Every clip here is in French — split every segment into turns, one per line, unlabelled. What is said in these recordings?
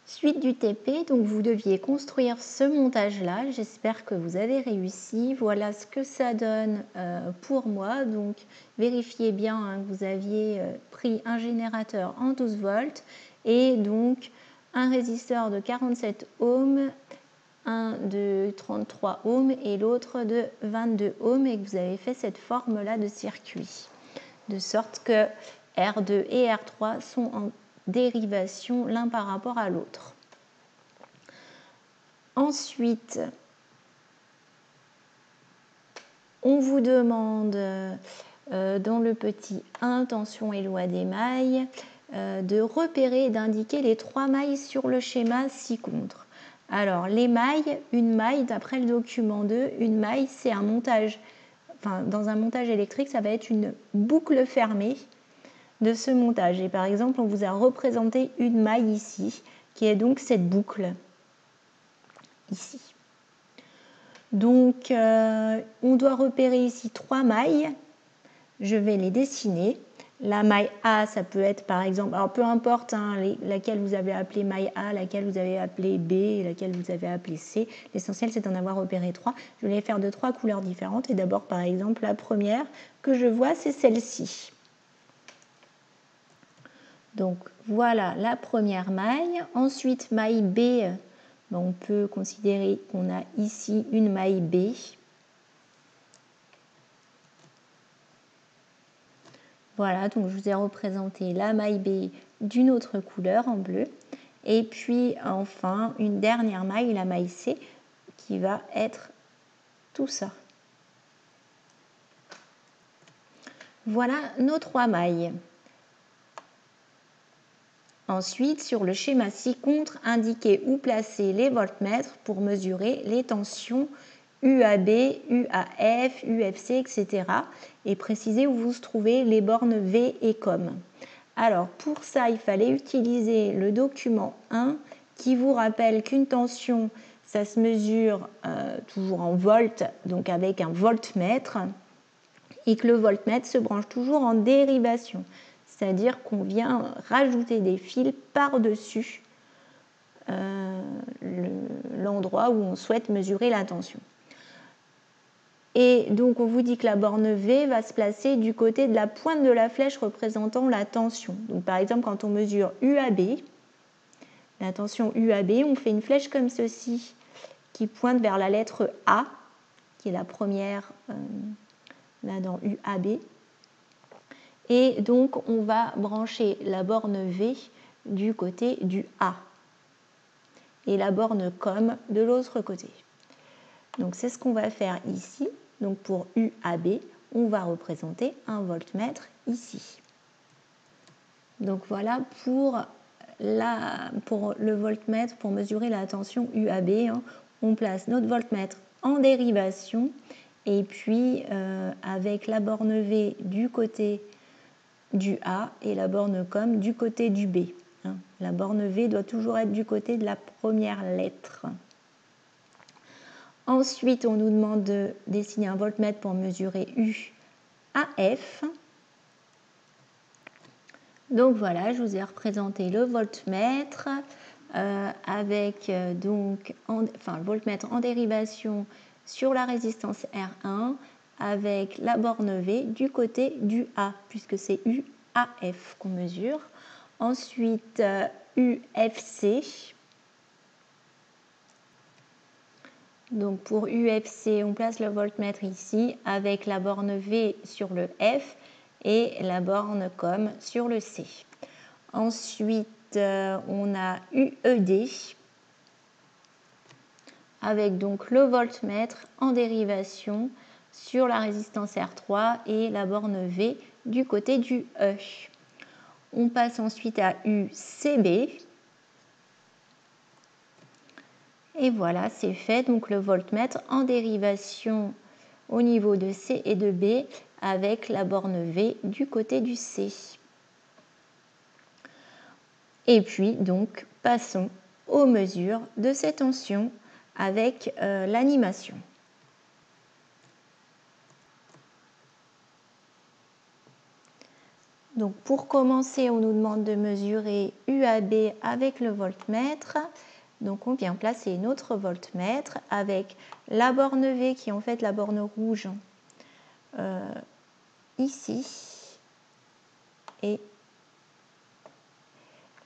Suite du TP, donc vous deviez construire ce montage-là. J'espère que vous avez réussi. Voilà ce que ça donne pour moi. Donc vérifiez bien hein, que vous aviez pris un générateur en 12 volts et donc un résisteur de 47 ohms, un de 33 ohms et l'autre de 22 ohms et que vous avez fait cette forme-là de circuit. De sorte que R2 et R3 sont en dérivation l'un par rapport à l'autre. Ensuite, on vous demande dans le petit 1, tension et loi des mailles, de repérer et d'indiquer les 3 mailles sur le schéma ci-contre. Alors, les mailles, une maille, d'après le document 2, une maille, c'est un montage, enfin, dans un montage électrique, ça va être une boucle fermée de ce montage. Et par exemple, on vous a représenté une maille ici, qui est donc cette boucle, ici. Donc, on doit repérer ici 3 mailles. Je vais les dessiner. La maille A, ça peut être par exemple, alors peu importe hein, laquelle vous avez appelée maille A, laquelle vous avez appelée B et laquelle vous avez appelée C. L'essentiel, c'est d'en avoir repéré 3. Je vais les faire de 3 couleurs différentes. Et d'abord, par exemple, la première que je vois, c'est celle-ci. Donc, voilà la première maille. Ensuite, maille B, on peut considérer qu'on a ici une maille B. Voilà, donc je vous ai représenté la maille B d'une autre couleur en bleu. Et puis enfin, une dernière maille, la maille C, qui va être tout ça. Voilà nos 3 mailles. Ensuite, sur le schéma ci-contre, indiquez où placer les voltmètres pour mesurer les tensions UAB, UAF, UFC, etc. et précisez où vous trouvez les bornes V et COM. Alors pour ça, il fallait utiliser le document 1 qui vous rappelle qu'une tension, ça se mesure toujours en volts, donc avec un voltmètre, et que le voltmètre se branche toujours en dérivation, c'est-à-dire qu'on vient rajouter des fils par-dessus l'endroit où on souhaite mesurer la tension. Et donc, on vous dit que la borne V va se placer du côté de la pointe de la flèche représentant la tension. Donc, par exemple, quand on mesure UAB, la tension UAB, on fait une flèche comme ceci qui pointe vers la lettre A, qui est la première là dans UAB. Et donc, on va brancher la borne V du côté du A et la borne COM de l'autre côté. Donc, c'est ce qu'on va faire ici. Donc pour UAB, on va représenter un voltmètre ici. Donc voilà pour le voltmètre, pour mesurer la tension UAB, hein, on place notre voltmètre en dérivation et puis avec la borne V du côté du A et la borne COM du côté du B. Hein. La borne V doit toujours être du côté de la première lettre. Ensuite, on nous demande de dessiner un voltmètre pour mesurer UAF. Donc voilà, je vous ai représenté le voltmètre avec le voltmètre en dérivation sur la résistance R1 avec la borne V du côté du A, puisque c'est UAF qu'on mesure. Ensuite, UFC. Donc pour UFC, on place le voltmètre ici avec la borne V sur le F et la borne COM sur le C. Ensuite, on a UED avec donc le voltmètre en dérivation sur la résistance R3 et la borne V du côté du E. On passe ensuite à UCB. Et voilà, c'est fait. Donc le voltmètre en dérivation au niveau de C et de B avec la borne V du côté du C. Et puis donc passons aux mesures de ces tensions avec l'animation. Donc pour commencer, on nous demande de mesurer UAB avec le voltmètre. Donc on vient placer une autre voltmètre avec la borne V qui est en fait la borne rouge ici et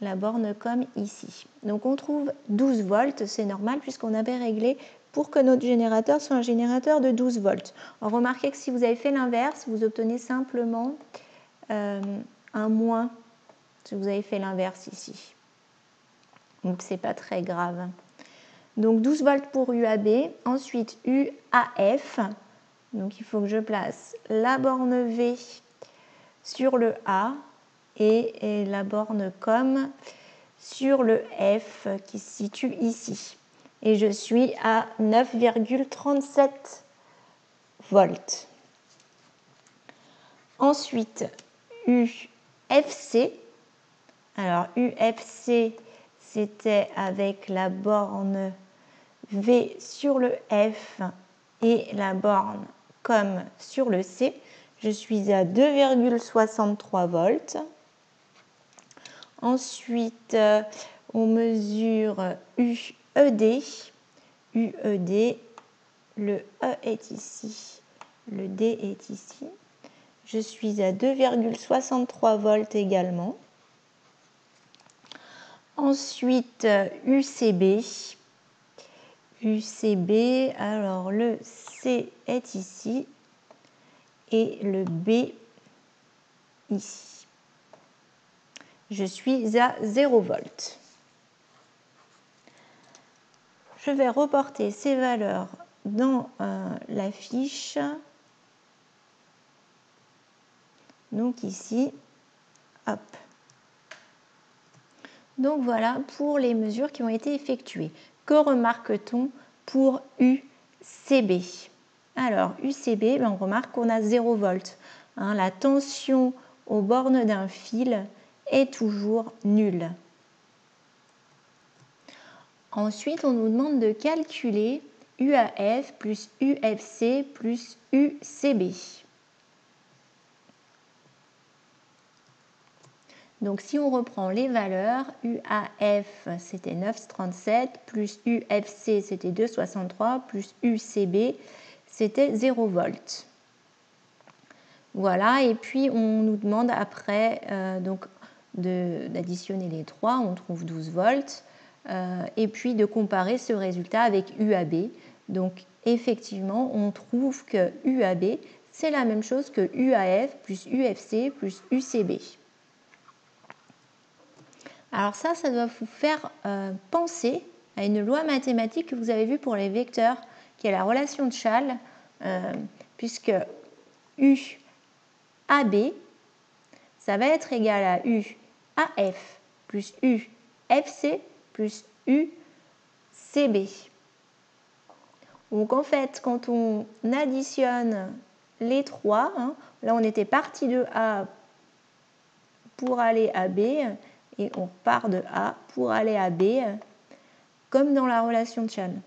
la borne comme ici. Donc on trouve 12 volts, c'est normal puisqu'on avait réglé pour que notre générateur soit un générateur de 12 volts. Alors remarquez que si vous avez fait l'inverse, vous obtenez simplement un moins si vous avez fait l'inverse ici. Donc c'est pas très grave. Donc 12 volts pour UAB, ensuite UAF. Donc il faut que je place la borne V sur le A et la borne COM sur le F qui se situe ici. Et je suis à 9,37 volts. Ensuite, UFC. Alors UFC, c'était avec la borne V sur le F et la borne COM sur le C. Je suis à 2,63 volts. Ensuite, on mesure UED. UED, le E est ici, le D est ici. Je suis à 2,63 volts également. Ensuite, UCB. UCB, alors le C est ici et le B ici. Je suis à 0 volts. Je vais reporter ces valeurs dans la fiche. Donc ici, hop. Donc voilà pour les mesures qui ont été effectuées. Que remarque-t-on pour UCB? Alors UCB, on remarque qu'on a 0 volts. La tension aux bornes d'un fil est toujours nulle. Ensuite, on nous demande de calculer UAF plus UFC plus UCB. Donc si on reprend les valeurs, UAF c'était 9,37, plus UFC c'était 2,63, plus UCB c'était 0 volts. Voilà, et puis on nous demande après d'additionner les trois, on trouve 12 volts, et puis de comparer ce résultat avec UAB. Donc effectivement, on trouve que UAB c'est la même chose que UAF plus UFC plus UCB. Alors ça doit vous faire penser à une loi mathématique que vous avez vue pour les vecteurs, qui est la relation de Chasles, puisque UAB, ça va être égal à UAF plus UFC plus UCB. Donc en fait, quand on additionne les trois, là on était parti de A pour aller à B, et on repart de A pour aller à B, comme dans la relation de Chasles.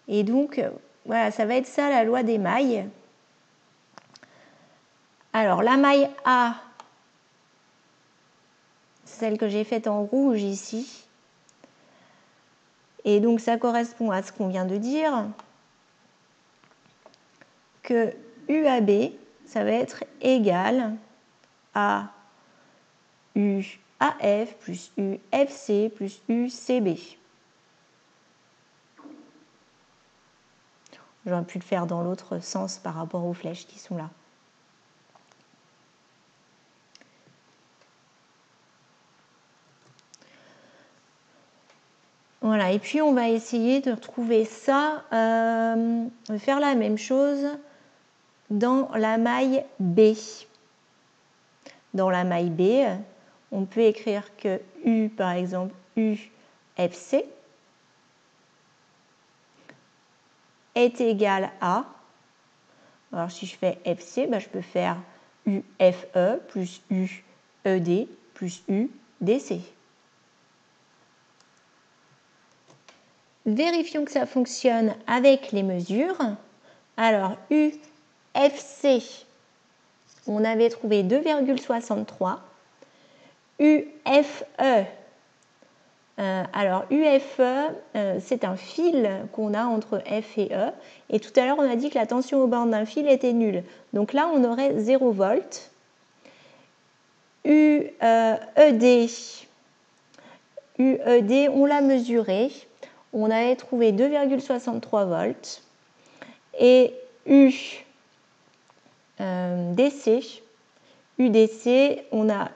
Et donc, voilà, ça va être ça la loi des mailles. Alors, la maille A, celle que j'ai faite en rouge ici, et donc ça correspond à ce qu'on vient de dire, que UAB, ça va être égal à UAF plus UFC plus UCB. J'aurais pu le faire dans l'autre sens par rapport aux flèches qui sont là. Voilà, et puis on va essayer de retrouver ça, de faire la même chose dans la maille B. Dans la maille B, on peut écrire que U, par exemple, UFC est égal à, alors si je fais FC, je peux faire UFE plus UED plus UDC. Vérifions que ça fonctionne avec les mesures. Alors, UFC, on avait trouvé 2,63. UFE. Alors UFE, c'est un fil qu'on a entre F et E. Et tout à l'heure, on a dit que la tension aux bornes d'un fil était nulle. Donc là, on aurait 0 volts. UED, on l'a mesuré. On avait trouvé 2,63 volts. Et UDC, on n'a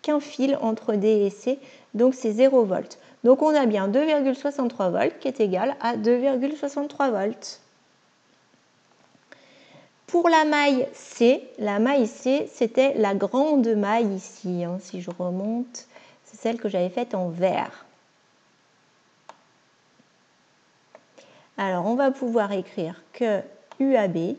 qu'un fil entre D et C, donc c'est 0 volts. Donc on a bien 2,63 volts qui est égal à 2,63 volts. Pour la maille C, c'était la grande maille ici, hein, si je remonte, c'est celle que j'avais faite en vert. Alors on va pouvoir écrire que UAB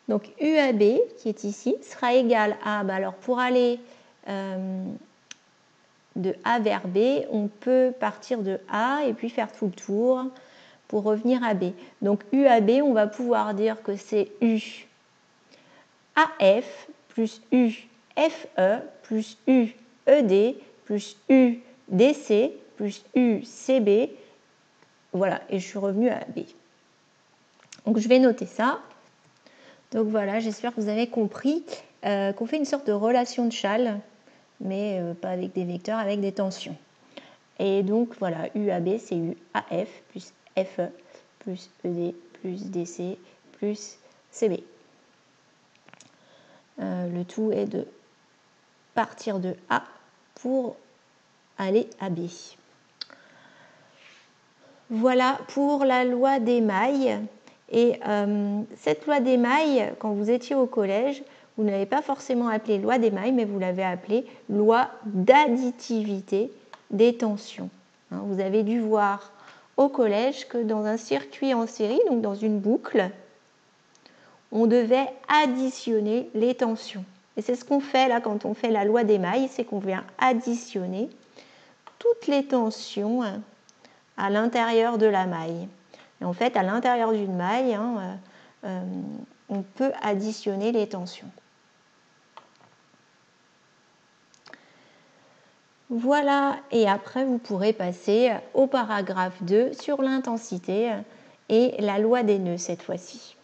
donc UAB qui est ici sera égal à, alors pour aller de A vers B, on peut partir de A et puis faire tout le tour pour revenir à B. Donc UAB, on va pouvoir dire que c'est UAF plus UFE plus UED plus UDC plus UCB. Voilà, et je suis revenue à B. Donc je vais noter ça. Donc voilà, j'espère que vous avez compris qu'on fait une sorte de relation de Chasles, mais pas avec des vecteurs, avec des tensions. Et donc voilà, UAB, c'est UAF plus FE plus ED plus DC plus CB. Le tout est de partir de A pour aller à B. Voilà pour la loi des mailles. Et cette loi des mailles, quand vous étiez au collège, vous ne l'avez pas forcément appelée loi des mailles, mais vous l'avez appelée loi d'additivité des tensions. Vous avez dû voir au collège que dans un circuit en série, donc dans une boucle, on devait additionner les tensions. Et c'est ce qu'on fait là quand on fait la loi des mailles, c'est qu'on vient additionner toutes les tensions à l'intérieur de la maille. Et en fait, à l'intérieur d'une maille, on peut additionner les tensions. Voilà, et après vous pourrez passer au paragraphe 2 sur l'intensité et la loi des nœuds cette fois-ci.